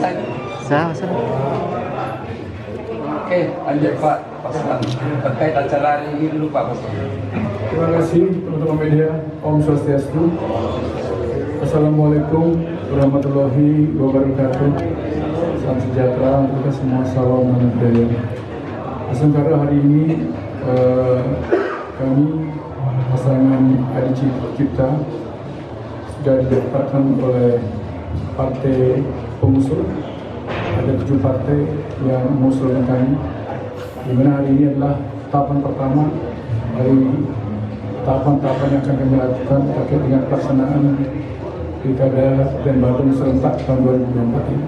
selesai. Selesai. Oke, lanjut Pak Paslan. Terkait acara hari ini dulu Pak Paslan. Terima kasih teman-teman media. Om Swastiastu. Assalamualaikum warahmatullahi wabarakatuh. Salam sejahtera untuk kita semua. Salam budaya. Sementara hari ini kami pasangan Adi Cipta sudah didaftarkan oleh partai pengusul. Ada 7 partai yang mengusulkan kami. Di mana hari ini adalah tahapan pertama dari tahapan-tahapan yang akan kami lakukan terkait dengan pelaksanaan Pilkada dan Badung serentak tahun 2024 ini.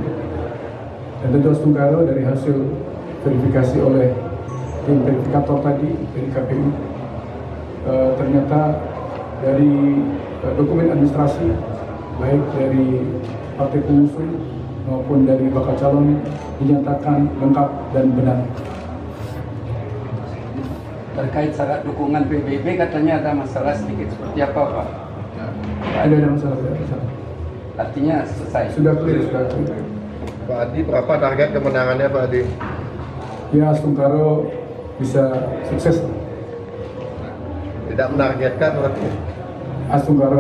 Dan tentu Tunggal dari hasil verifikasi oleh tim verifikator tadi dari KPU, ternyata dari dokumen administrasi baik dari partai pengusul maupun dari bakal calon dinyatakan lengkap dan benar. Terkait syarat dukungan PBB katanya ada masalah sedikit, seperti apa Pak? Tidak ada masalah. Artinya selesai. Sudah clear, sudah clear. Pak Adi, berapa target kemenangannya Pak Adi? Ya, Tunggal bisa sukses. Tidak menargetkan berarti? Tunggal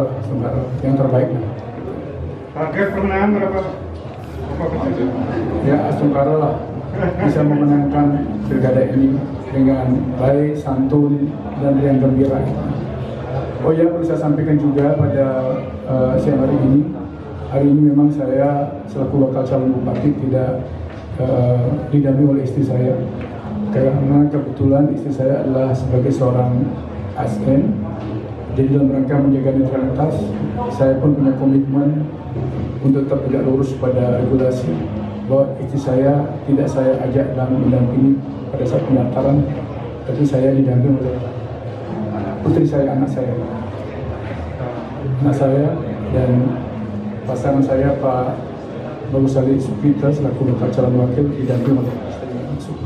yang terbaik. Target kemenangan berapa? Ya, Tunggal lah bisa memenangkan pilkada ini dengan baik, santun, dan yang gembira. Oh ya, perlu saya sampaikan juga pada siang hari ini. Hari ini memang saya selaku bakal calon bupati tidak didampingi oleh istri saya. Karena kebetulan istri saya adalah sebagai seorang ASN. Jadi dalam rangka menjaga netralitas, saya pun punya komitmen untuk tetap tegak lurus pada regulasi, bahwa istri saya tidak saya ajak dalam mendampingi pada saat pendaftaran, tapi saya didampingi oleh putri saya, anak saya dan pasangan saya Pak Bagus Ali Supita selaku bakal calon wakil didampingi oleh saya langsung.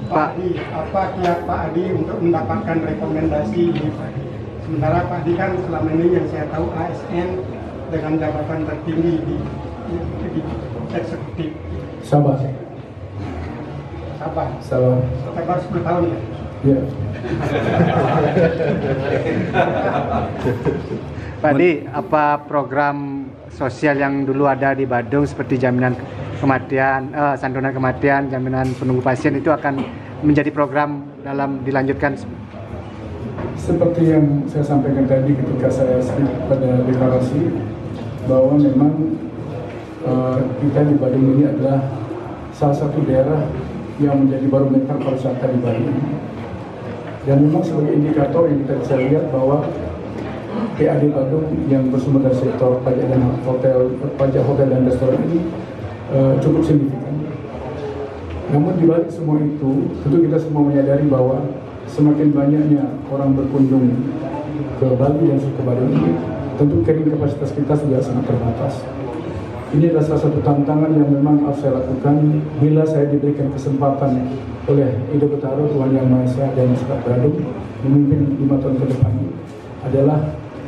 Pak Adi, apa kiat Pak Adi untuk mendapatkan rekomendasi ini Pak Adi? Sementara Pak Adi kan selama ini yang saya tahu ASN dengan jabatan tertinggi di eksekutif. Sabar. Setelah 10 tahun ya? Ya. Pak Adi, apa program sosial yang dulu ada di Badung seperti jaminan kematian, santunan kematian, jaminan penunggu pasien itu akan menjadi program dalam dilanjutkan? Seperti yang saya sampaikan tadi ketika saya speak pada deklarasi, bahwa memang kita di Badung ini adalah salah satu daerah yang menjadi barometer pariwisata di Bali. Dan memang sebagai indikator yang kita bisa lihat bahwa PAD Badung yang bersumber dari sektor pajak hotel dan restoran ini cukup signifikan. Namun di balik semua itu, tentu kita semua menyadari bahwa semakin banyaknya orang berkunjung ke Bali dan ke Badung ini, tentu carrying kapasitas kita sudah sangat terbatas. Ini adalah salah satu tantangan yang memang harus saya lakukan bila saya diberikan kesempatan oleh Ido Betaro, Tuhan Yang Maha Esa dan masyarakat Badung memimpin 5 tahun ke depan adalah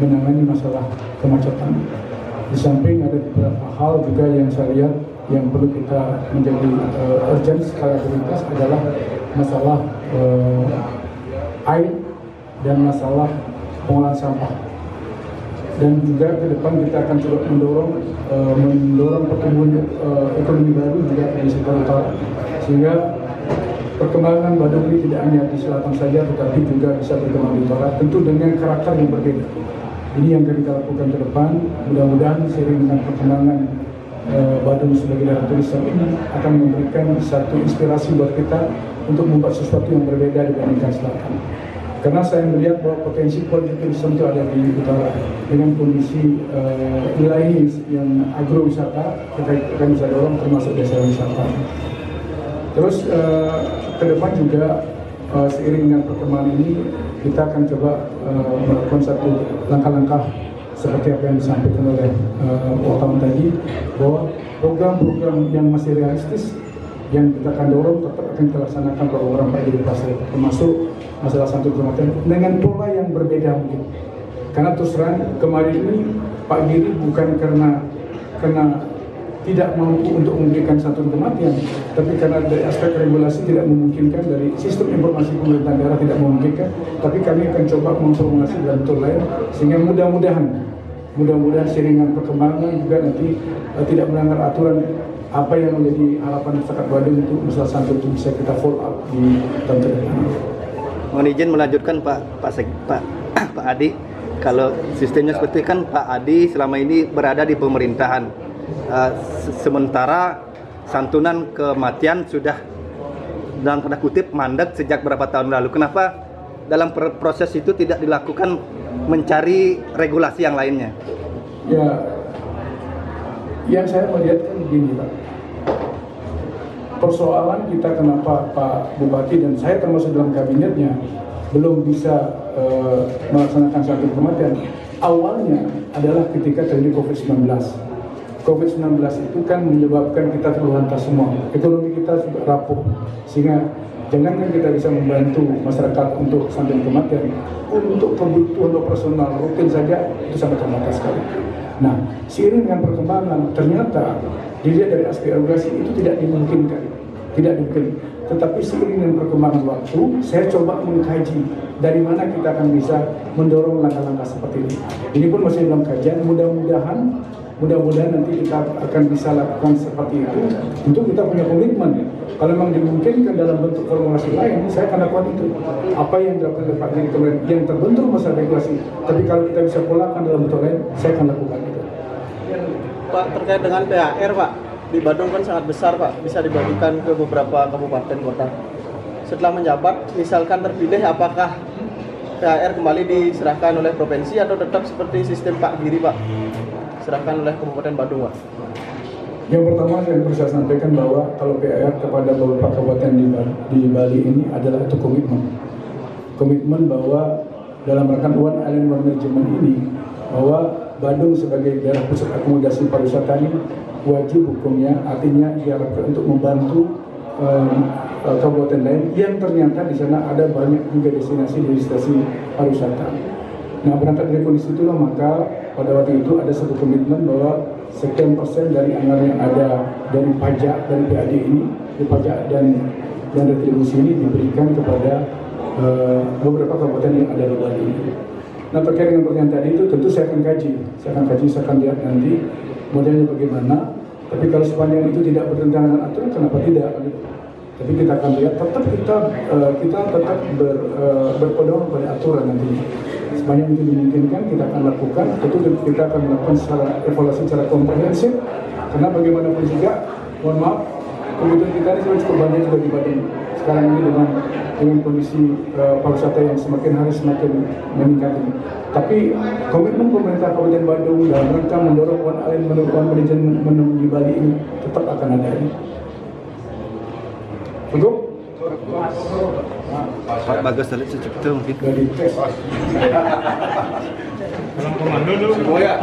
menangani masalah kemacetan. Di samping ada beberapa hal juga yang saya lihat yang perlu kita menjadi urgent secara prioritas adalah masalah air dan masalah pengolahan sampah. Dan juga ke depan kita akan coba mendorong pertumbuhan ekonomi baru juga di sektor utara, sehingga perkembangan Badung ini tidak hanya di selatan saja, tetapi juga bisa berkembang di utara, tentu dengan karakter yang berbeda. Ini yang akan kita lakukan ke depan. Mudah-mudahan seiring dengan perkembangan Badung sebagai daerah turis ini akan memberikan satu inspirasi buat kita untuk membuat sesuatu yang berbeda dibandingkan selatan. Karena saya melihat bahwa potensi politik turisme itu ada di utara dengan kondisi wilayah yang agrowisata, kita akan bisa dorong termasuk desa wisata. Terus ke depan juga seiring dengan perkembangan ini kita akan coba melakukan satu langkah-langkah seperti apa yang disampaikan oleh wartawan tadi, bahwa program-program yang masih realistis yang kita akan dorong tetap akan kita laksanakan program Pak Edi Pasir, termasuk masalah santun kematian dengan pola yang berbeda mungkin. Karena terus terang kemarin ini Pak Giri bukan karena tidak mampu untuk memberikan santunan kematian, tapi karena dari aspek regulasi tidak memungkinkan, dari sistem informasi pemerintah daerah tidak memungkinkan, tapi kami akan coba memformulasi dalam bentuk lain sehingga mudah-mudahan seiringan perkembangan juga nanti tidak melanggar aturan. Apa yang menjadi harapan masyarakat Badung untuk masalah santun itu bisa kita follow up di tahun ke depan. Mohon izin melanjutkan Pak Adi, kalau sistemnya seperti kan Pak Adi selama ini berada di pemerintahan, sementara santunan kematian sudah dalam tanda kutip mandek sejak berapa tahun lalu. Kenapa dalam proses itu tidak dilakukan mencari regulasi yang lainnya? Ya, yang saya melihat kan begini Pak, persoalan kita kenapa Pak Bupati dan saya termasuk dalam kabinetnya belum bisa melaksanakan satu kematian awalnya adalah ketika terjadi COVID-19. COVID-19 itu kan menyebabkan kita terlantar semua, ekonomi kita juga rapuh, sehingga jangankan kita bisa membantu masyarakat untuk sampai kematian, untuk kebutuhan operasional rutin saja itu sangat terbatas sekali. Nah, seiring dengan perkembangan, ternyata dilihat dari aspek regulasi itu tidak dimungkinkan. Tetapi seiring dengan perkembangan waktu, saya coba mengkaji dari mana kita akan bisa mendorong langkah-langkah seperti ini. Ini pun masih dalam kajian, mudah-mudahan nanti kita akan bisa lakukan seperti itu. Tentu kita punya komitmen. Kalau memang dimungkinkan dalam bentuk formulasi lain, saya akan lakukan itu. Apa yang dilakukan oleh Pak Diri kemarin yang terbentur masalah regulasi, tapi kalau kita bisa polakan dalam bentuk lain, saya akan lakukan itu. Pak, terkait dengan THR Pak, di Badung kan sangat besar Pak, bisa dibagikan ke beberapa kabupaten kota. Setelah menjabat, misalkan terpilih, apakah THR kembali diserahkan oleh provinsi atau tetap seperti sistem Pak Giri Pak, serahkan oleh Kabupaten Badung Pak? Yang pertama yang perlu saya sampaikan bahwa kalau PAR kepada beberapa kabupaten di Bali ini adalah itu komitmen bahwa dalam rangka One Island One Management ini, bahwa Badung sebagai daerah pusat akomodasi pariwisata ini wajib hukumnya, artinya diharapkan untuk membantu kabupaten lain yang ternyata di sana ada banyak juga destinasi pariwisata. Nah, berangkat dari kondisi itulah maka pada waktu itu ada satu komitmen bahwa sekian persen dari anggaran yang ada dari pajak dari PAD ini, dari pajak dan retribusi ini diberikan kepada beberapa kabupaten yang ada di Bali. Nah, terkait dengan pertanyaan tadi itu tentu saya akan kaji, saya akan lihat nanti modelnya bagaimana. Tapi kalau sepanjang itu tidak bertentangan dengan aturan, kenapa tidak? Tapi kita akan lihat, tetap kita tetap berpedoman pada aturan nanti. Sepanjang itu dimungkinkan, kita akan lakukan. Tentu kita akan melakukan secara evaluasi secara komprehensif. Karena bagaimanapun juga, mohon maaf, kebutuhan kita ini sudah cukup banyak juga di Badung. Sekarang ini dengan kondisi pariwisata yang semakin hari semakin meningkat ini. Tapi komitmen pemerintah Kabupaten Badung dalam rangka mendorong One Island Management di Bali ini tetap akan ada ini. Cukup? Pak Bagus tadi cukup itu mungkin. Dari tes. Dalam komando dulu. Semua ya.